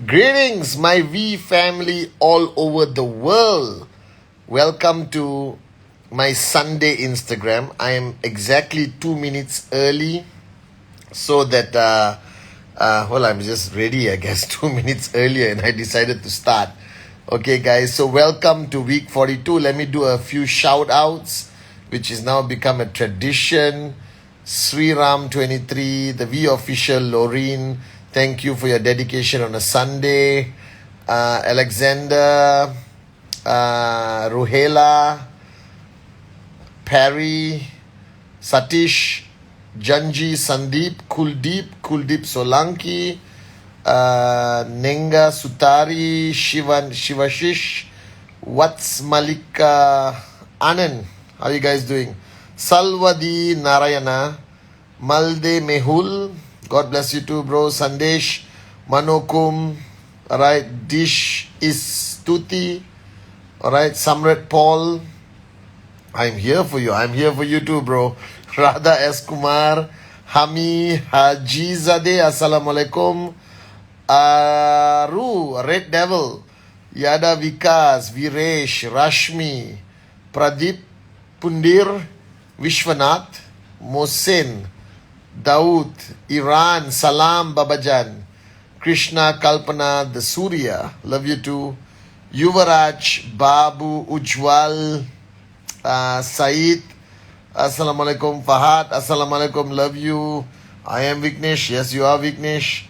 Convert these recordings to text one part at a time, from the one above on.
Greetings, my V family all over the world. Welcome to my Sunday Instagram. I am exactly 2 minutes early so that, I'm just ready, I guess, 2 minutes earlier and I decided to start. Okay, guys, so welcome to week 42. Let me do a few shout outs, which has now become a tradition. Sri Ram 23, the V official, Loreen. Thank you for your dedication on a Sunday. Alexander, Ruhela, Perry, Satish, Janji, Sandeep, Kuldeep Solanki, Nenga Sutari, Shivashish, What's Malika Anand. How are you guys doing? Salwadi Narayana, Malde Mehul. God bless you too, bro. Sandesh, Manokum, alright. Dish is Tuti, alright. Samrat Paul, I'm here for you. I'm here for you too, bro. Radha S. Kumar, Hami Hajizadeh, Assalamualaikum. Aru, Red Devil, Yada Vikas, Viresh, Rashmi, Pradeep, Pundir, Vishwanath, Mohsen, Daud, Iran, Salam, Babajan, Krishna, Kalpana, the Surya, love you too. Yuvaraj, Babu, Ujwal, Said, Assalamualaikum. Fahad, Assalamualaikum, love you. I am Vignesh, yes you are Vignesh.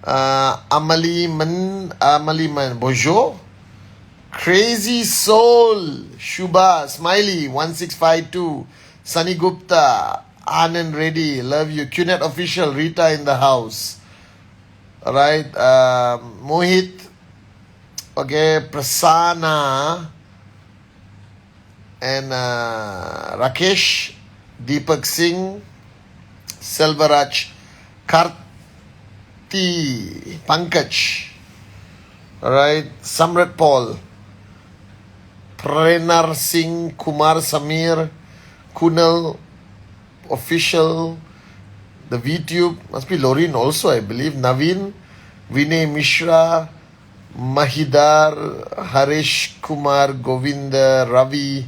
Amali Man, Bonjour. Crazy Soul, Shubha, Smiley, 1652, Sunny Gupta, Anand Reddy, love you. QNet official, Rita in the house. Alright, Mohit, okay, Prasanna, and Rakesh, Deepak Singh, Selvaraj, Karti, Pankaj, alright, Samrat Paul, Prenar Singh, Kumar Samir, Kunal official, the VTube, must be Loreen also, I believe. Naveen, Vinay Mishra, Mahidar, Harish Kumar, Govinda, Ravi,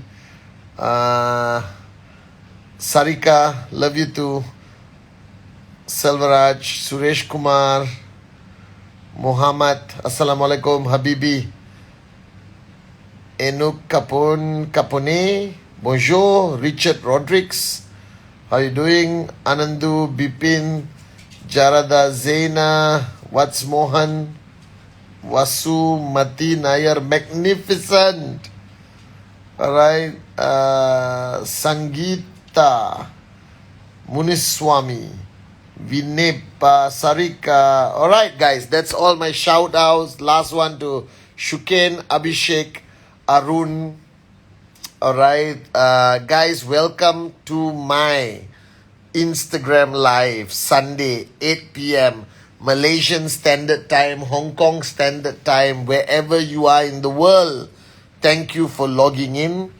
Sarika, love you too. Selvaraj, Suresh Kumar, Muhammad, Assalamualaikum, Habibi, Enuk Kapone, bonjour, Richard Rodriguez, how you doing? Anandu, Bipin, Jarada, Zaina, What's Mohan, Vasu, Mati, Nair, magnificent. Alright, Sangita, Muniswami, Vinepa, Sarika. Alright, guys, that's all my shout outs. Last one to Shuken, Abhishek, Arun. Alright, guys, welcome to my Instagram live Sunday 8 p.m. Malaysian Standard Time, Hong Kong Standard Time, wherever you are in the world. Thank you for logging in.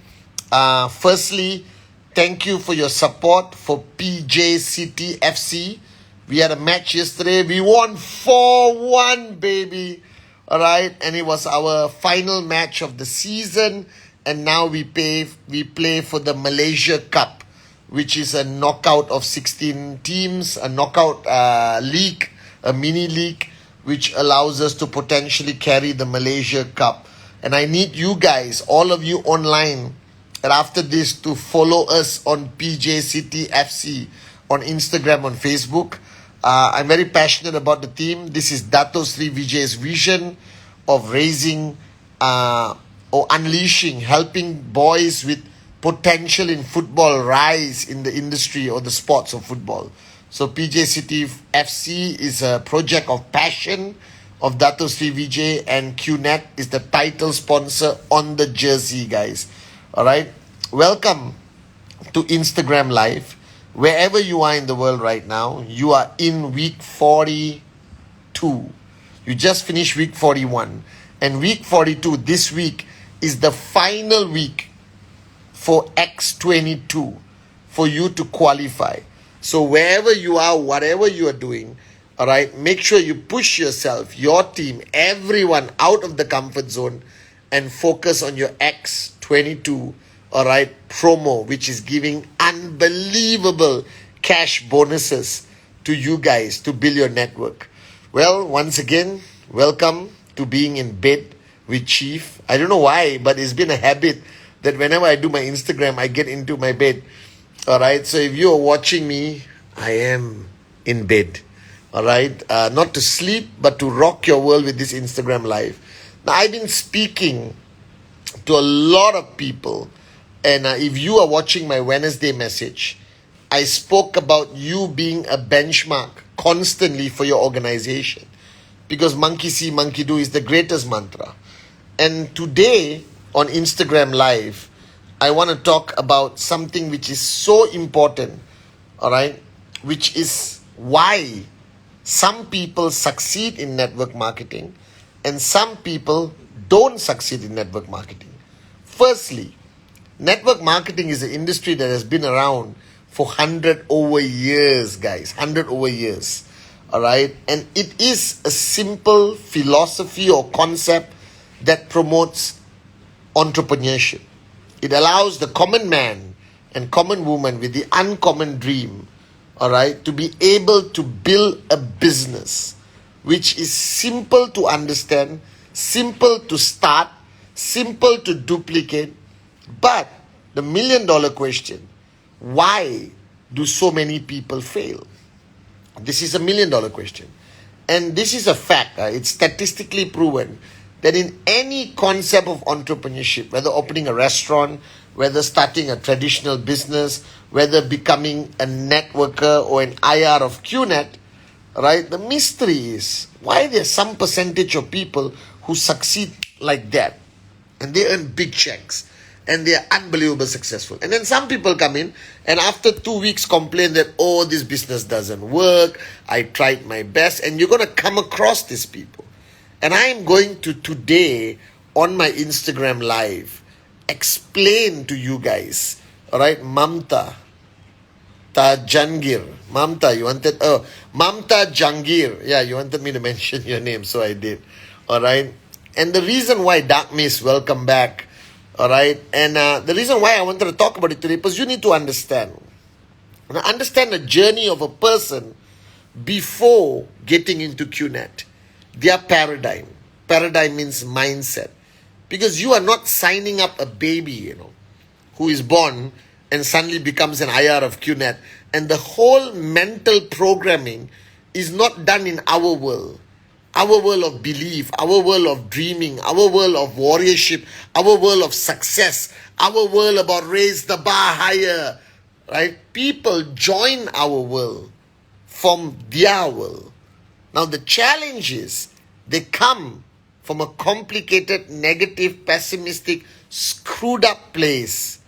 Firstly, thank you for your support for PJ City FC. We had a match yesterday. We won 4-1, baby. Alright, and it was our final match of the season. And now we play for the Malaysia Cup, which is a knockout of 16 teams, a knockout league, a mini league, which allows us to potentially carry the Malaysia Cup. And I need you guys, all of you online, and after this to follow us on PJ City FC on Instagram, on Facebook. I'm very passionate about the team. This is Dato Sri Vijay's vision of raising or unleashing, helping boys with potential in football rise in the industry or the sports of football. So PJ City FC is a project of passion of Dato Sri Vijay, and QNet is the title sponsor on the jersey, guys. Alright, welcome to Instagram Live. Wherever you are in the world right now, you are in week 42. You just finished week 41. And week 42, this week, is the final week for X22 for you to qualify. So wherever you are, whatever you are doing, All right, make sure you push yourself, your team, everyone out of the comfort zone and focus on your X22, all right, promo, which is giving unbelievable cash bonuses to you guys to build your network. Well, once again, welcome to being in bed with Chief. I don't know why, but it's been a habit that whenever I do my Instagram, I get into my bed. All right, so if you are watching me, I am in bed. All right, not to sleep, but to rock your world with this Instagram live. Now, I've been speaking to a lot of people, and if you are watching my Wednesday message, I spoke about you being a benchmark constantly for your organization, because monkey see, monkey do is the greatest mantra. And today on Instagram Live, I want to talk about something which is so important, all right, which is why some people succeed in network marketing and some people don't succeed in network marketing. Firstly, network marketing is an industry that has been around for 100 over years, guys. 100 over years. All right. And it is a simple philosophy or concept that promotes entrepreneurship. It allows the common man and common woman with the uncommon dream, all right, to be able to build a business which is simple to understand, simple to start, simple to duplicate. But the $1,000,000 question, why do so many people fail? This is a $1,000,000 question. And this is a fact. It's statistically proven that in any concept of entrepreneurship, whether opening a restaurant, whether starting a traditional business, whether becoming a networker or an IR of QNet, right? The mystery is why there's some percentage of people who succeed like that and they earn big checks and they are unbelievably successful. And then some people come in and after 2 weeks complain that, oh, this business doesn't work. I tried my best. And you're going to come across these people. And I am going to today on my Instagram Live explain to you guys, all right, Mamta Jangir. Mamta, you wanted, Mamta Jangir. Yeah, you wanted me to mention your name, so I did. All right. And the reason why, Dark Miss, welcome back. All right. And the reason why I wanted to talk about it today, because you need to understand. Now, understand the journey of a person before getting into QNet. Their paradigm. Paradigm means mindset. Because you are not signing up a baby, who is born and suddenly becomes an IR of QNet. And the whole mental programming is not done in our world. Our world of belief, our world of dreaming, our world of warriorship, our world of success, our world about raise the bar higher. Right? People join our world from their world. Now the challenge is they come from a complicated, negative, pessimistic, screwed up place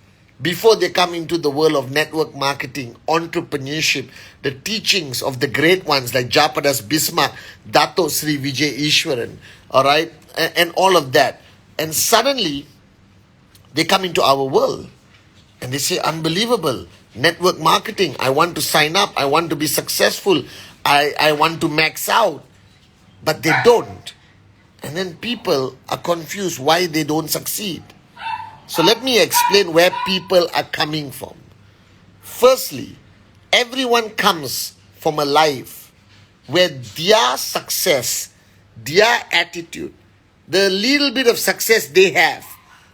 before they come into the world of network marketing, entrepreneurship, the teachings of the great ones like Japadas Bismarck, Dato Sri Vijay Ishwaran, all right, and all of that. And suddenly they come into our world and they say, unbelievable, network marketing, I want to sign up, I want to be successful, I want to max out, but they don't. And then people are confused why they don't succeed. So let me explain where people are coming from. Firstly, everyone comes from a life where their success, their attitude, the little bit of success they have,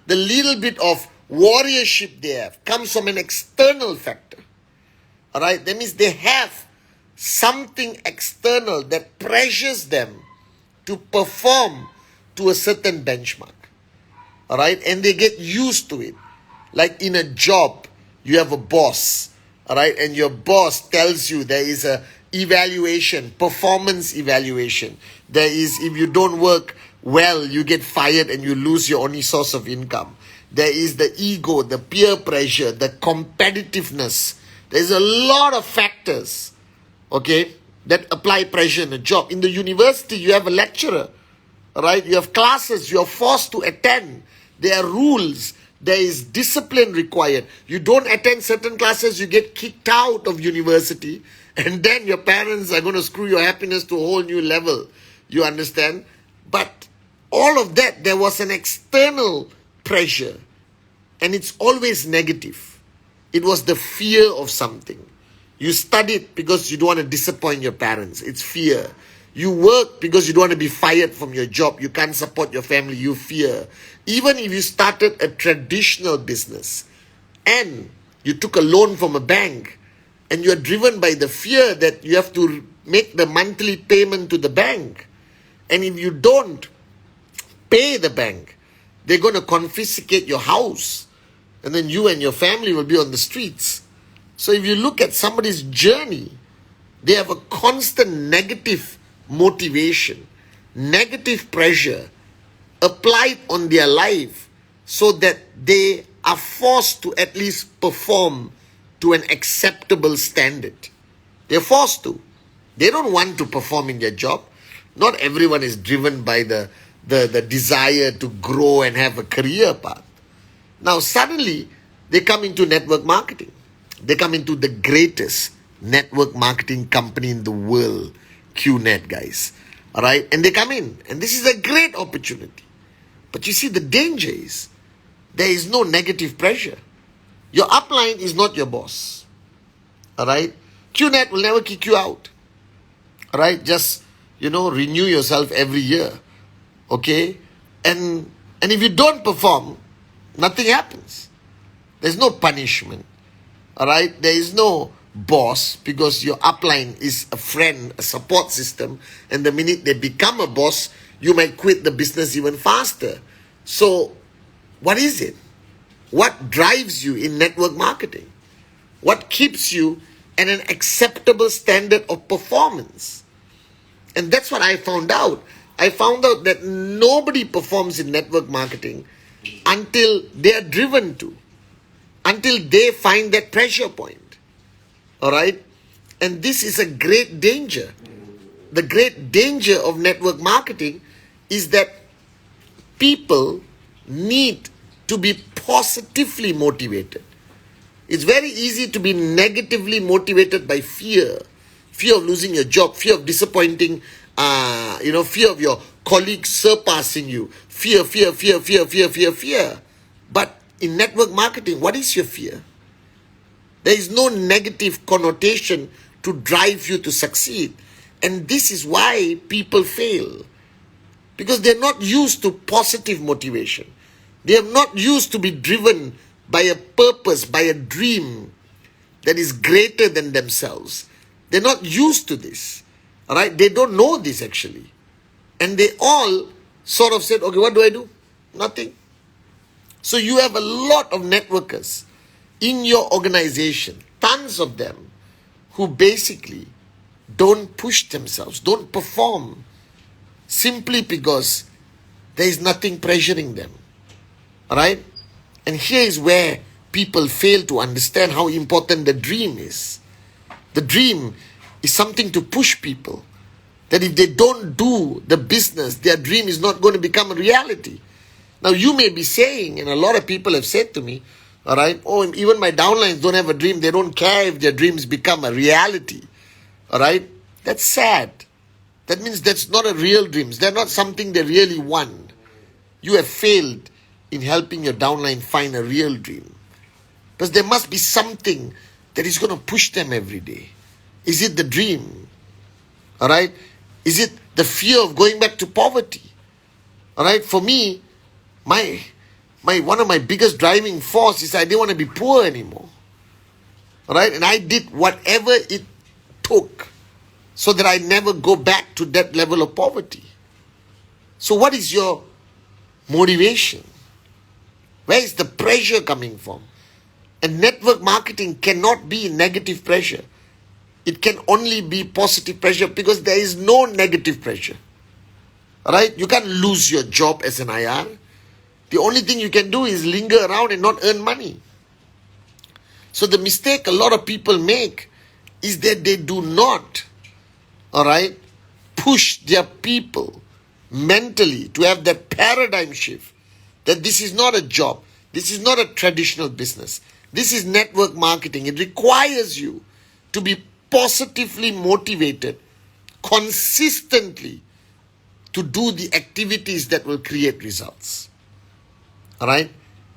the little bit of warriorship they have, comes from an external factor. All right? That means they have something external that pressures them to perform to a certain benchmark. All right? And they get used to it. Like in a job, you have a boss. All right? And your boss tells you there is a evaluation, performance evaluation. There is, if you don't work well, you get fired and you lose your only source of income. There is the ego, the peer pressure, the competitiveness. There's a lot of factors, okay, that apply pressure in a job. In the university, you have a lecturer, right? You have classes you are forced to attend. There are rules. There is discipline required. You don't attend certain classes, you get kicked out of university. And then your parents are going to screw your happiness to a whole new level. You understand? But all of that, there was an external pressure. And it's always negative. It was the fear of something. You studied because you don't want to disappoint your parents. It's fear. You work because you don't want to be fired from your job. You can't support your family. You fear. Even if you started a traditional business and you took a loan from a bank and you're driven by the fear that you have to make the monthly payment to the bank. And if you don't pay the bank, they're going to confiscate your house. And then you and your family will be on the streets. So if you look at somebody's journey, they have a constant negative motivation, negative pressure applied on their life so that they are forced to at least perform to an acceptable standard. They're forced to. They don't want to perform in their job. Not everyone is driven by the desire to grow and have a career path. Now suddenly they come into network marketing. They come into the greatest network marketing company in the world, QNet, guys. All right? And they come in. And this is a great opportunity. But you see, the danger is there is no negative pressure. Your upline is not your boss. All right? QNet will never kick you out. All right? Just, renew yourself every year. Okay? And if you don't perform, nothing happens. There's no punishment. All right? There is no boss because your upline is a friend, a support system. And the minute they become a boss, you might quit the business even faster. So, what is it? What drives you in network marketing? What keeps you at an acceptable standard of performance? And that's what I found out. I found out that nobody performs in network marketing until they are driven to, until they find that pressure point. All right? And this is a great danger. The great danger of network marketing is that people need to be positively motivated. It's very easy to be negatively motivated by fear. Fear of losing your job, fear of disappointing, fear of your colleagues surpassing you. Fear. But in network marketing, what is your fear? There is no negative connotation to drive you to succeed. And this is why people fail. Because they're not used to positive motivation. They are not used to be driven by a purpose, by a dream that is greater than themselves. They're not used to this. All right? They don't know this actually. And they all sort of said, okay, what do I do? Nothing. So you have a lot of networkers in your organization, tons of them, who basically don't push themselves, don't perform, simply because there is nothing pressuring them. All right? And here is where people fail to understand how important the dream is. The dream is something to push people. That if they don't do the business, their dream is not going to become a reality. Now you may be saying, and a lot of people have said to me, all right, oh, even my downlines don't have a dream. They don't care if their dreams become a reality. All right? That's sad. That means that's not a real dreams. They're not something they really want. You have failed in helping your downline find a real dream. Because there must be something that is going to push them every day. Is it the dream? All right? Is it the fear of going back to poverty? All right? For me, one of my biggest driving force is I didn't want to be poor anymore. All right? And I did whatever it took so that I never go back to that level of poverty. So what is your motivation? Where is the pressure coming from? And network marketing cannot be negative pressure. It can only be positive pressure because there is no negative pressure. Alright? You can't lose your job as an IR. The only thing you can do is linger around and not earn money. So the mistake a lot of people make is that they do not, alright, push their people mentally to have that paradigm shift. That this is not a job. This is not a traditional business. This is network marketing. It requires you to be positively motivated consistently to do the activities that will create results. All right?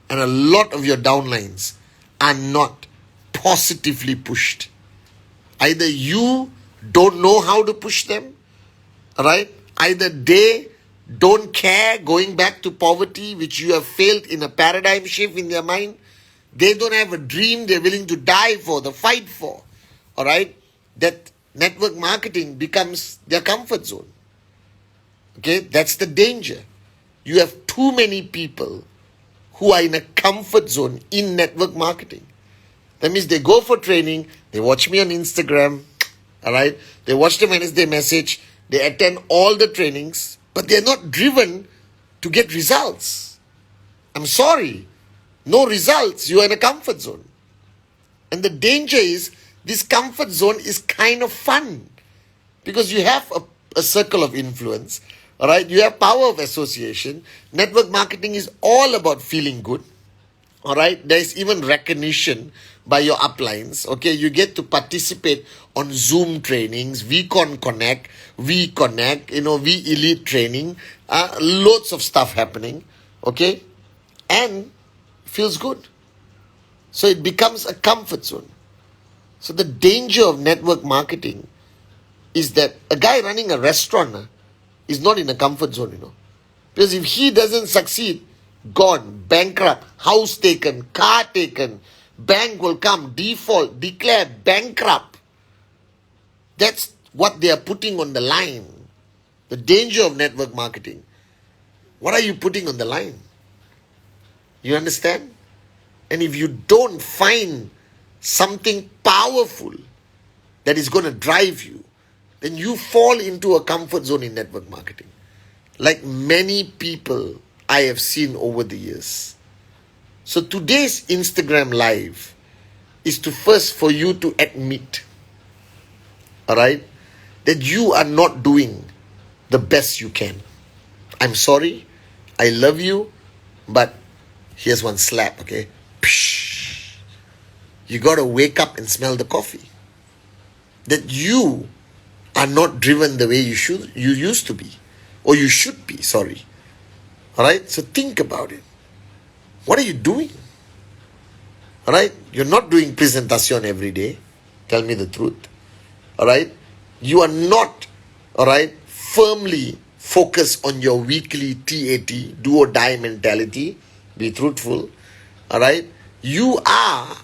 And a lot of your downlines are not positively pushed. Either you don't know how to push them, all right? Either they don't care, going back to poverty, which you have failed in a paradigm shift in their mind. They don't have a dream they're willing to die for, the fight for, all right? That network marketing becomes their comfort zone. Okay, that's the danger. You have too many people who are in a comfort zone in network marketing. That means they go for training, they watch me on Instagram, all right? They watch the Wednesday message, they attend all the trainings, but they're not driven to get results. I'm sorry, no results, you're in a comfort zone. And the danger is, this comfort zone is kind of fun because you have a circle of influence, all right? You have power of association. Network marketing is all about feeling good, all right? There's even recognition by your uplines, okay? You get to participate on Zoom trainings, VCon Connect, VConnect, V Elite training, loads of stuff happening, okay? And feels good. So it becomes a comfort zone. So the danger of network marketing is that a guy running a restaurant is not in a comfort zone, Because if he doesn't succeed, gone, bankrupt, house taken, car taken, bank will come, default, declare bankrupt. That's what they are putting on the line. The danger of network marketing. What are you putting on the line? You understand? And if you don't find something powerful that is going to drive you, then you fall into a comfort zone in network marketing. Like many people I have seen over the years. So today's Instagram live is to first for you to admit, all right, that you are not doing the best you can. I'm sorry, I love you, but here's one slap, okay? Psh. You got to wake up and smell the coffee. That you are not driven the way you used to be, or you should be, sorry. All right? So think about it. What are you doing? All right? You're not doing presentation every day. Tell me the truth. All right? You are not, all right, firmly focused on your weekly TAT, do or die mentality. Be truthful. All right? You are,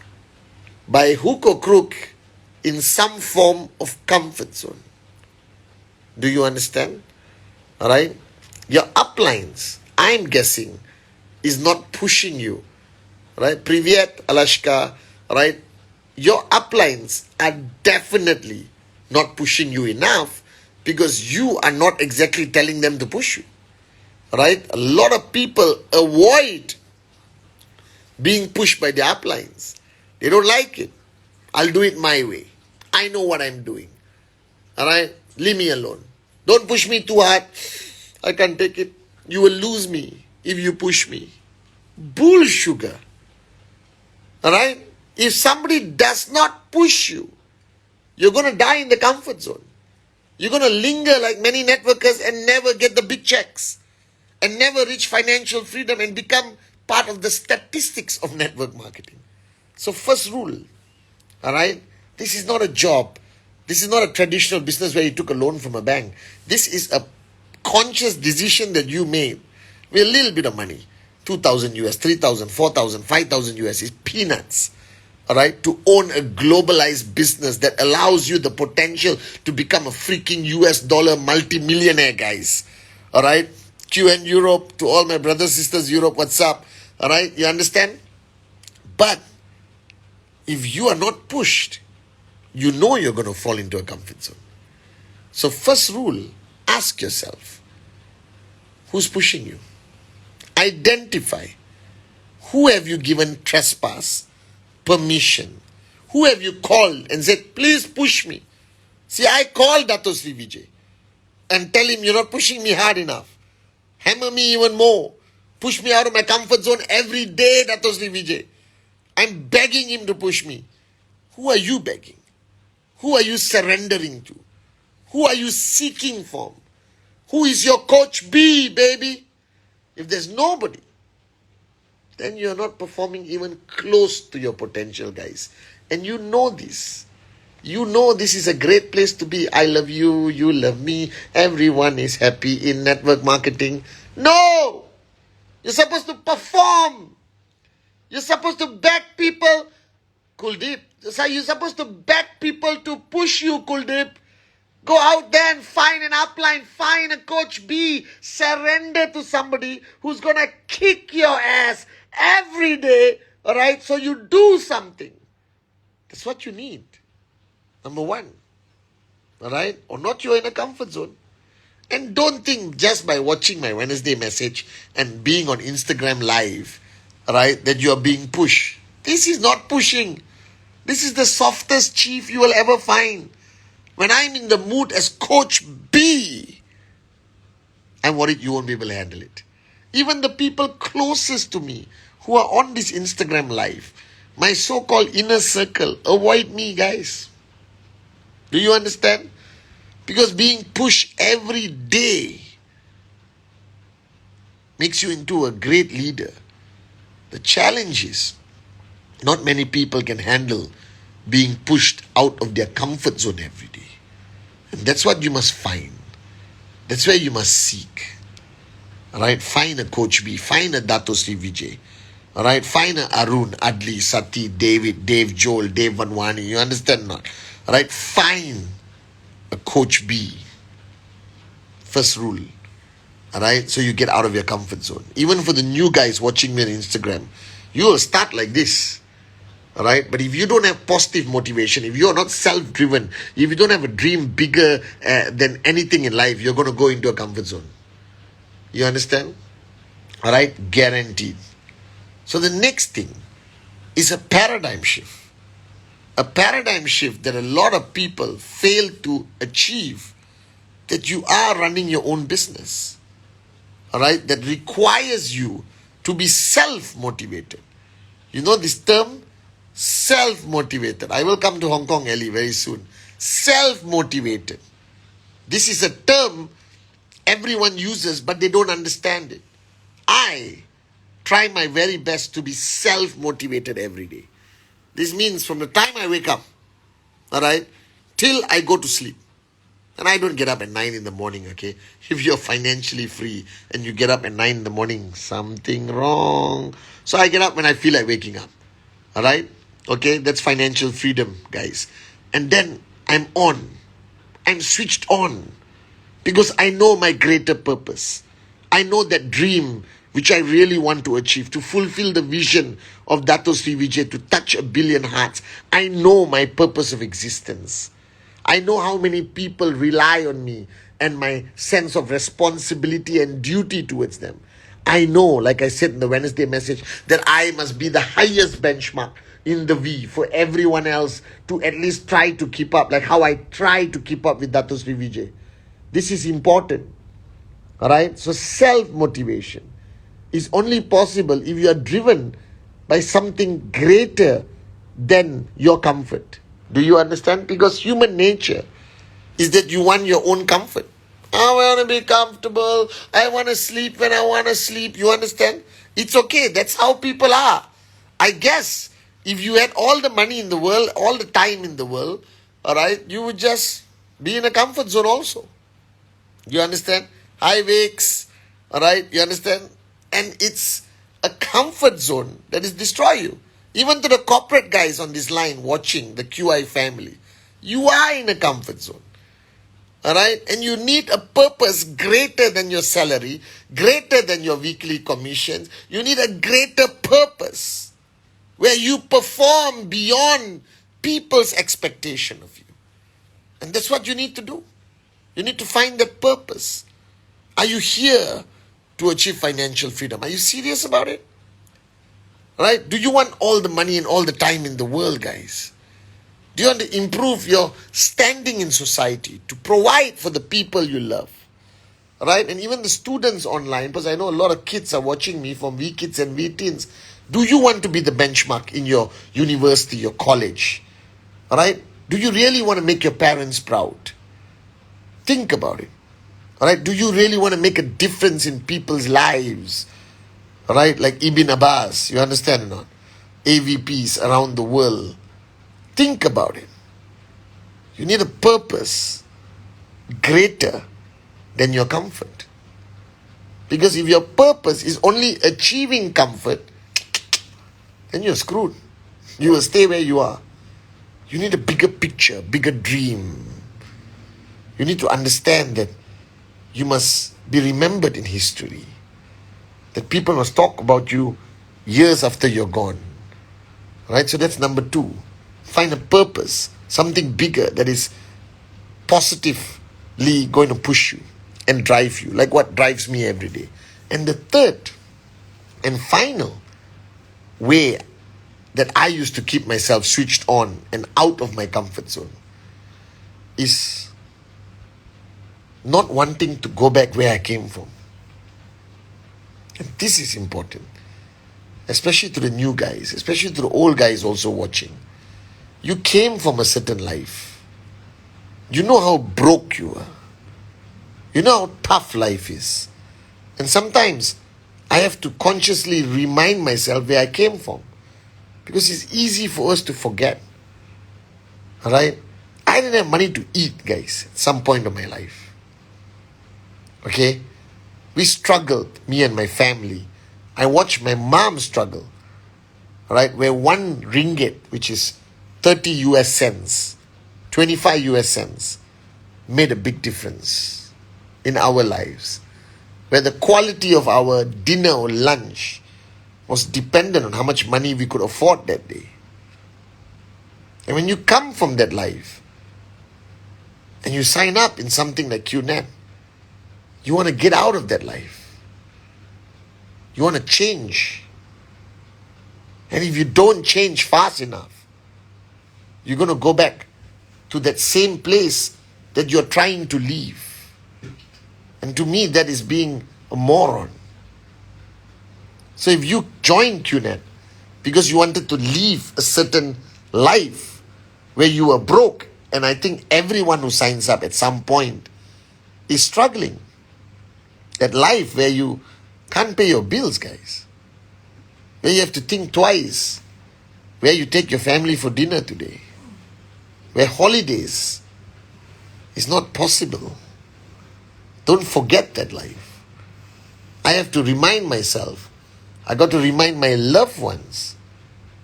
by hook or crook, in some form of comfort zone. Do you understand? All right? Your uplines, I'm guessing, is not pushing you. Right? Privyet, Alashka, right? Your uplines are definitely not pushing you enough because you are not exactly telling them to push you. Right? A lot of people avoid being pushed by their uplines. They don't like it. I'll do it my way. I know what I'm doing. All right? Leave me alone. Don't push me too hard. I can't take it. You will lose me if you push me. Bull sugar. All right? If somebody does not push you, you're going to die in the comfort zone. You're going to linger like many networkers and never get the big checks and never reach financial freedom and become part of the statistics of network marketing. So first rule, all right? This is not a job. This is not a traditional business where you took a loan from a bank. This is a conscious decision that you made with a little bit of money. 2,000 US, 3,000, 4,000, 5,000 US is peanuts. All right, to own a globalized business that allows you the potential to become a freaking US dollar multi-millionaire, guys. All right, QN Europe, to all my brothers, sisters, Europe, what's up? All right, you understand? But if you are not pushed, you know you're going to fall into a comfort zone. So first rule, ask yourself, who's pushing you? Identify. Who have you given trespass, permission? Who have you called and said, please push me? See, I called Dato Sri Vijay and tell him, you're not pushing me hard enough. Hammer me even more. Push me out of my comfort zone every day, Dato Sri Vijay. I'm begging him to push me. Who are you begging? Who are you surrendering to? Who are you seeking from? Who is your coach B, baby? If there's nobody, then you're not performing even close to your potential, guys. And you know this. You know this is a great place to be. I love you, you love me, everyone is happy in network marketing. No! You're supposed to perform. You're supposed to back people. Kuldeep, so you're supposed to back people to push you, Kuldeep. Go out there and find an upline, find a coach B, surrender to somebody who's going to kick your ass every day, all right? So you do something. That's what you need. Number one, all right? Or not, you're in a comfort zone. And don't think just by watching my Wednesday message and being on Instagram live, all right, that you are being pushed. This is not pushing. This is the softest chief you will ever find. When I'm in the mood as Coach B, I'm worried you won't be able to handle it. Even the people closest to me who are on this Instagram live, my so-called inner circle, avoid me, guys. Do you understand? Because being pushed every day makes you into a great leader. The challenge is, not many people can handle being pushed out of their comfort zone every day. And that's what you must find. That's where you must seek. Alright, find a Coach B, find a Dato Sri Vijay. Alright, find a Arun, Adli, Sati, David, Dave Joel, Dave Vanwani. You understand not? Alright, find a Coach B. First rule. Alright, so you get out of your comfort zone. Even for the new guys watching me on Instagram, you will start like this. Alright, but if you don't have positive motivation, if you are not self-driven, if you don't have a dream bigger than anything in life, you're going to go into a comfort zone. You understand? Alright, guaranteed. So the next thing is a paradigm shift. A paradigm shift that a lot of people fail to achieve, that you are running your own business. Alright, that requires you to be self-motivated. You know this term? Self-motivated. I will come to Hong Kong, Ellie, very soon. Self-motivated. This is a term everyone uses, but they don't understand it. I try my very best to be self-motivated every day. This means from the time I wake up, alright, till I go to sleep. And I don't get up at 9 in the morning, okay? If you're financially free and you get up at 9 in the morning, something wrong. So I get up when I feel like waking up. Alright? Okay, that's financial freedom, guys. And then I'm on. I'm switched on. Because I know my greater purpose. I know that dream which I really want to achieve, to fulfill the vision of Dato Sri Vijay, to touch 1 billion hearts. I know my purpose of existence. I know how many people rely on me and my sense of responsibility and duty towards them. I know, like I said in the Wednesday message, that I must be the highest benchmark in the V for everyone else to at least try to keep up, like how I try to keep up with Dato Sri Vijay. This is important. Alright? So self-motivation is only possible if you are driven by something greater than your comfort. Do you understand? Because human nature is that you want your own comfort. I want to be comfortable. I want to sleep when I want to sleep. You understand? It's okay. That's how people are. I guess if you had all the money in the world, all the time in the world, alright, you would just be in a comfort zone also. You understand? High wakes, alright, you understand? And it's a comfort zone that is destroy you. Even to the corporate guys on this line watching the QI family, you are in a comfort zone. Alright? And you need a purpose greater than your salary, greater than your weekly commissions. You need a greater purpose where you perform beyond people's expectation of you. And that's what you need to do. You need to find that purpose. Are you here to achieve financial freedom? Are you serious about it? Right? Do you want all the money and all the time in the world, guys? Do you want to improve your standing in society, to provide for the people you love? Right? And even the students online, because I know a lot of kids are watching me from V-Kids and V-Teens. Do you want to be the benchmark in your university, your college? Alright? Do you really want to make your parents proud? Think about it. All right? Do you really want to make a difference in people's lives? All right? Like Ibn Abbas, you understand or not? AVPs around the world. Think about it. You need a purpose greater than your comfort. Because if your purpose is only achieving comfort, then you're screwed. You will stay where you are. You need a bigger picture, bigger dream. You need to understand that you must be remembered in history. That people must talk about you years after you're gone. Right? So that's number 2. Find a purpose, something bigger that is positively going to push you and drive you, like what drives me every day. And the third and final way that I used to keep myself switched on and out of my comfort zone is not wanting to go back where I came from. And this is important, especially to the new guys, especially to the old guys also watching. You came from a certain life. You know how broke you are. You know how tough life is. And sometimes I have to consciously remind myself where I came from. Because it's easy for us to forget. Alright? I didn't have money to eat, guys, at some point of my life. Okay? We struggled, me and my family. I watched my mom struggle. Alright? Where 1 ringgit, which is 30 US cents, 25 US cents, made a big difference in our lives. Where the quality of our dinner or lunch was dependent on how much money we could afford that day. And when you come from that life and you sign up in something like QNet, you want to get out of that life. You want to change. And if you don't change fast enough, you're going to go back to that same place that you're trying to leave. And to me, that is being a moron. So if you joined QNet because you wanted to leave a certain life where you were broke, and I think everyone who signs up at some point is struggling. That life where you can't pay your bills, guys. Where you have to think twice. Where you take your family for dinner today. Where holidays is not possible. Don't forget that life. I have to remind myself. I got to remind my loved ones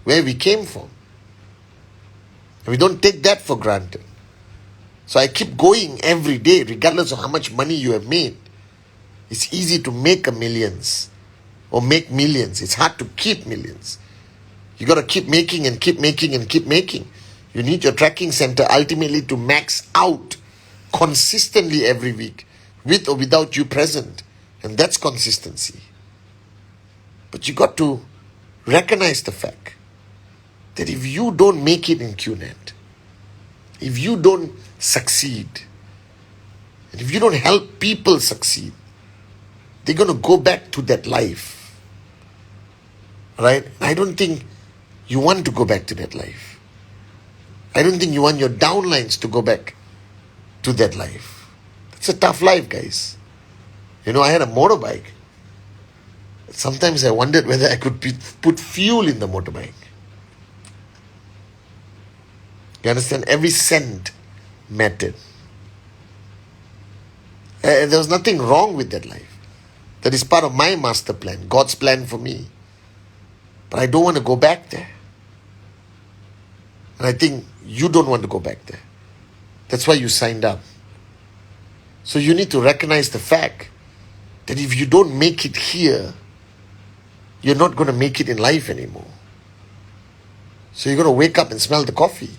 where we came from. And we don't take that for granted. So I keep going every day, regardless of how much money you have made. It's easy to make millions or make millions. It's hard to keep millions. You got to keep making and keep making and keep making. You need your tracking center ultimately to max out consistently every week, with or without you present. And that's consistency. But you got to recognize the fact that if you don't make it in QNet, if you don't succeed, and if you don't help people succeed, they're going to go back to that life. Right? I don't think you want to go back to that life. I don't think you want your downlines to go back to that life. It's a tough life, guys. You know, I had a motorbike. Sometimes I wondered whether I could put fuel in the motorbike. You understand? Every cent mattered. There was nothing wrong with that life. That is part of my master plan, God's plan for me. But I don't want to go back there. And I think you don't want to go back there. That's why you signed up. So you need to recognize the fact that if you don't make it here, you're not going to make it in life anymore. So you're going to wake up and smell the coffee.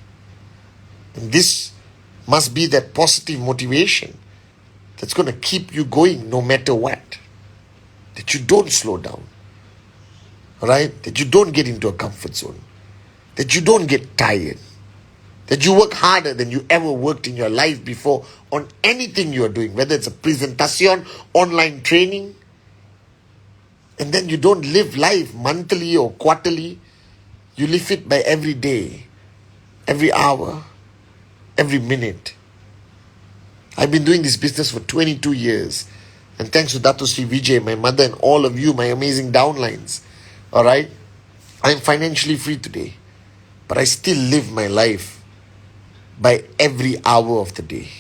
And this must be that positive motivation that's going to keep you going no matter what. That you don't slow down. Right? That you don't get into a comfort zone. That you don't get tired. That you work harder than you ever worked in your life before on anything you are doing. Whether it's a presentation, online training. And then you don't live life monthly or quarterly. You live it by every day, every hour, every minute. I've been doing this business for 22 years. And thanks to Datu Sri Vijay, my mother, and all of you, my amazing downlines. All right? I'm financially free today. But I still live my life by every hour of the day.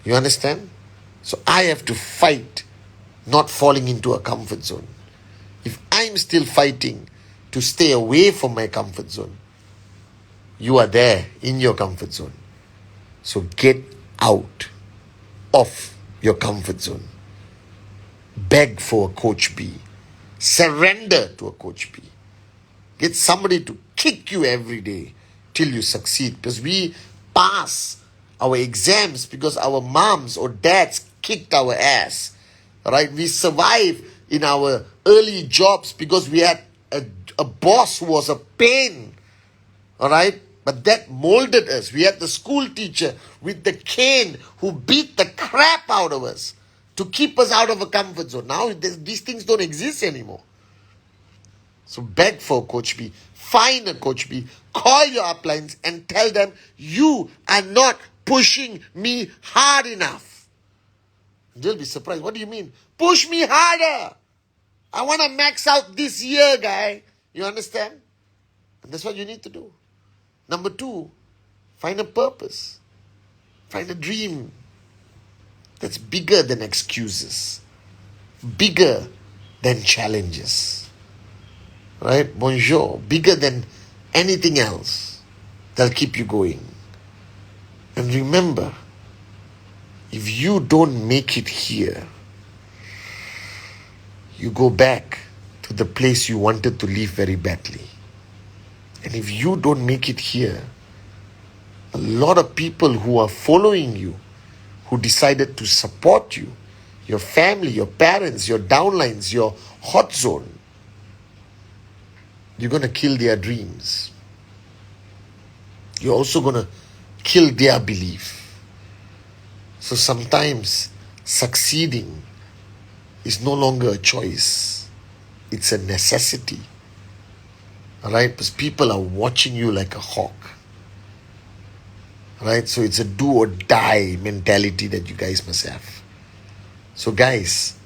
You understand? So I have to fight not falling into a comfort zone. If I'm still fighting to stay away from my comfort zone, you are there in your comfort zone. So get out of your comfort zone. Beg for a coach B. Surrender to a coach B. Get somebody to kick you every day till you succeed. Because we pass our exams because our moms or dads kicked our ass. Right? We survive in our early jobs because we had a boss who was a pain. Alright? But that molded us. We had the school teacher with the cane who beat the crap out of us to keep us out of a comfort zone. Now these things don't exist anymore. So beg for Coach B. Find a Coach B. Call your uplines and tell them you are not pushing me hard enough. They'll be surprised. What do you mean? Push me harder. I want to max out this year, guy. You understand? And that's what you need to do. Number 2, find a purpose. Find a dream that's bigger than excuses. Bigger than challenges. Right? Bonjour. Bigger than anything else that'll keep you going. And remember, if you don't make it here, you go back to the place you wanted to leave very badly. And if you don't make it here, a lot of people who are following you, who decided to support you, your family, your parents, your downlines, your hot zone, you're going to kill their dreams. You're also going to kill their belief. So sometimes succeeding is no longer a choice. It's a necessity. Alright? Because people are watching you like a hawk. Right? So it's a do or die mentality that you guys must have. So guys,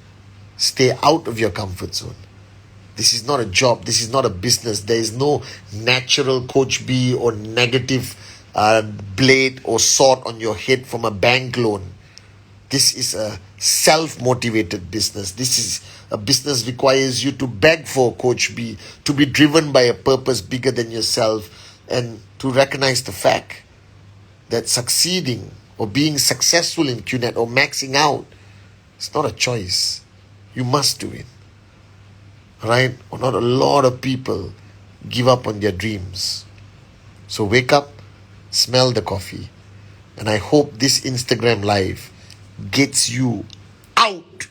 stay out of your comfort zone. This is not a job. This is not a business. There is no natural Coach B or negative blade or sword on your head from a bank loan. This is a self-motivated business. This is a business requires you to beg for Coach B, to be driven by a purpose bigger than yourself, and to recognize the fact that succeeding or being successful in QNet or maxing out, it's not a choice. You must do it. Right? Or not a lot of people give up on their dreams. So wake up, smell the coffee, and I hope this Instagram live gets you out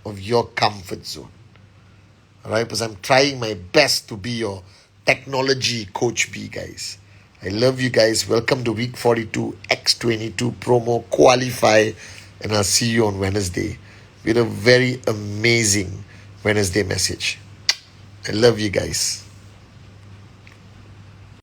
of your comfort zone. Alright? Because I'm trying my best to be your technology Coach B, guys. I love you guys. Welcome to week 42, X22 promo, qualify, and I'll see you on Wednesday with a very amazing Wednesday message. I love you guys.